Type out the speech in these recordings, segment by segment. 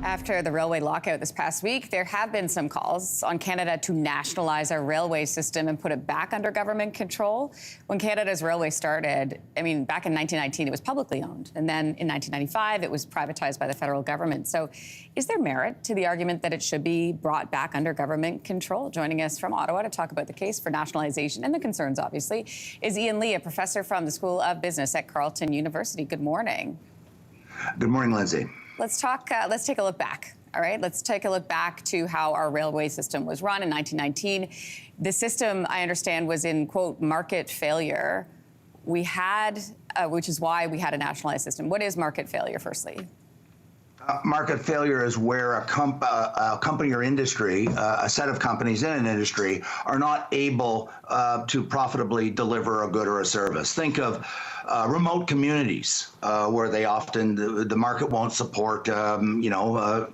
After the railway lockout this past week, there have been some calls on Canada to nationalize our railway system and put it back under government control. When Canada's railway started, back in 1919, it was publicly owned. And then in 1995, it was privatized by the federal government. So is there merit to the argument that it should be brought back under government control? Joining us from Ottawa to talk about the case for nationalization and the concerns, obviously, is Ian Lee, a professor from the School of Business at Carleton University. Good morning. Good morning, Lindsay. Let's take a look back. All right, let's take a look back to how our railway system was run in 1919. The system, I understand, was in, quote, market failure. We had, which is why we had a nationalized system. What is market failure, firstly? Market failure is where a company or industry, a set of companies in an industry, are not able to profitably deliver a good or a service. Think of remote communities where they often, the market won't support,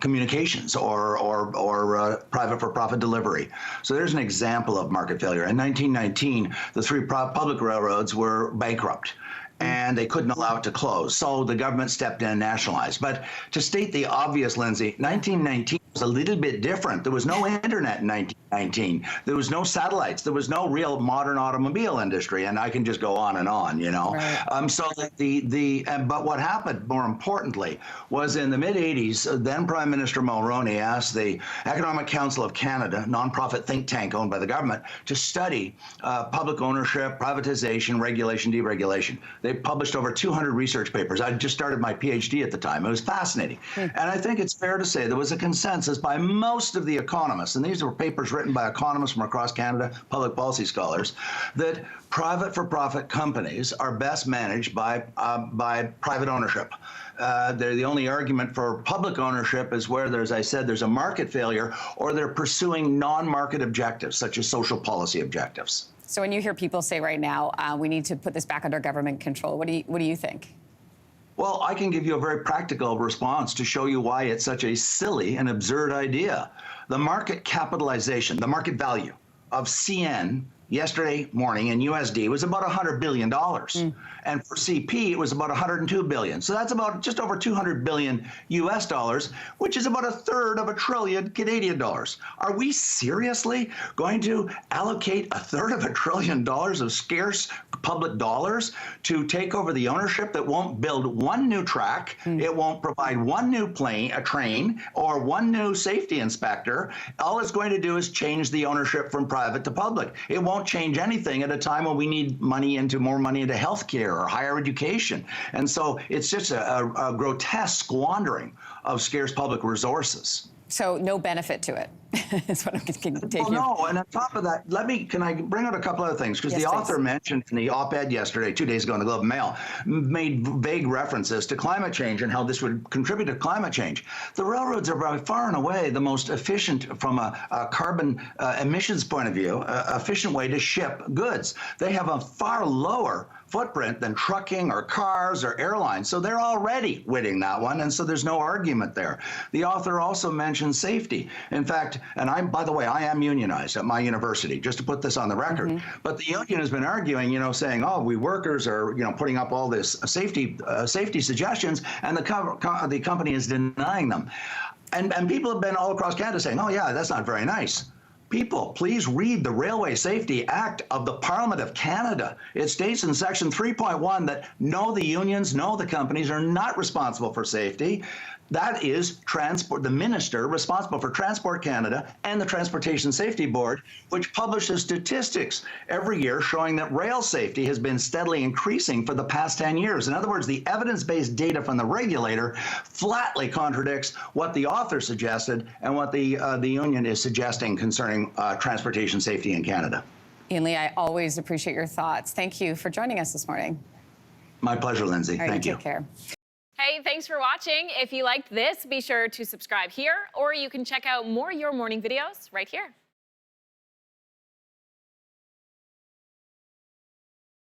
communications or private for-profit delivery. So there's an example of market failure. In 1919, the three public railroads were bankrupt, and they couldn't allow it to close. So the government stepped in and nationalized. But to state the obvious, Lindsay, 1919 was a little bit different. There was no internet in 1919. There was no satellites. There was no real modern automobile industry. And I can just go on and on, you know. Right. But what happened, more importantly, was in the mid-'80s, then Prime Minister Mulroney asked the Economic Council of Canada, nonprofit think tank owned by the government, to study public ownership, privatization, regulation, deregulation. They published over 200 research papers. I just started my PhD at the time. It was fascinating. And I think it's fair to say there was a consensus by most of the economists, and these were papers written by economists from across Canada, public policy scholars, that private for-profit companies are best managed by private ownership. The only argument for public ownership is where, as I said, there's a market failure or they're pursuing non-market objectives, such as social policy objectives. So when you hear people say right now, we need to put this back under government control, what do you think? Well, I can give you a very practical response to show you why it's such a silly and absurd idea. The market capitalization, the market value of CN yesterday morning in USD was about $100 billion. And for CP, it was about $102 billion. So that's about just over $200 billion US dollars, which is about a third of $1 trillion Canadian dollars. Are we seriously going to allocate a third of $1 trillion of scarce public dollars to take over the ownership that won't build one new track, it won't provide one new train, or one new safety inspector? All it's going to do is change the ownership from private to public. It won't change anything at a time when we need more money into healthcare or higher education. And so it's just a grotesque squandering of scarce public resources. So no benefit to it is what I'm taking. Well, no, and on top of that, can I bring out a couple other things? Because the author mentioned in the op-ed yesterday, 2 days ago in the Globe and Mail, made vague references to climate change and how this would contribute to climate change. The railroads are by far and away the most efficient from a carbon emissions point of view, efficient way to ship goods. They have a far lower footprint than trucking or cars or airlines. So they're already winning that one, and so there's no argument there. The author also mentioned safety. In fact, and by the way, I am unionized at my university, just to put this on the record. But the union has been arguing, saying, oh, we workers are, putting up all this safety suggestions, and the company is denying them. And people have been all across Canada saying, oh yeah, that's not very nice. People, please read the Railway Safety Act of the Parliament of Canada. It states in section 3.1 that no, the unions, no, the companies are not responsible for safety. That is the minister responsible for Transport Canada and the Transportation Safety Board, which publishes statistics every year showing that rail safety has been steadily increasing for the past 10 years. In other words, the evidence-based data from the regulator flatly contradicts what the author suggested and what the union is suggesting concerning transportation safety in Canada. Ian Lee, I always appreciate your thoughts. Thank you for joining us this morning. My pleasure, Lindsay. All right, Thank you. Take care. Hey, thanks for watching. If you liked this, be sure to subscribe here, or you can check out more Your Morning videos right here.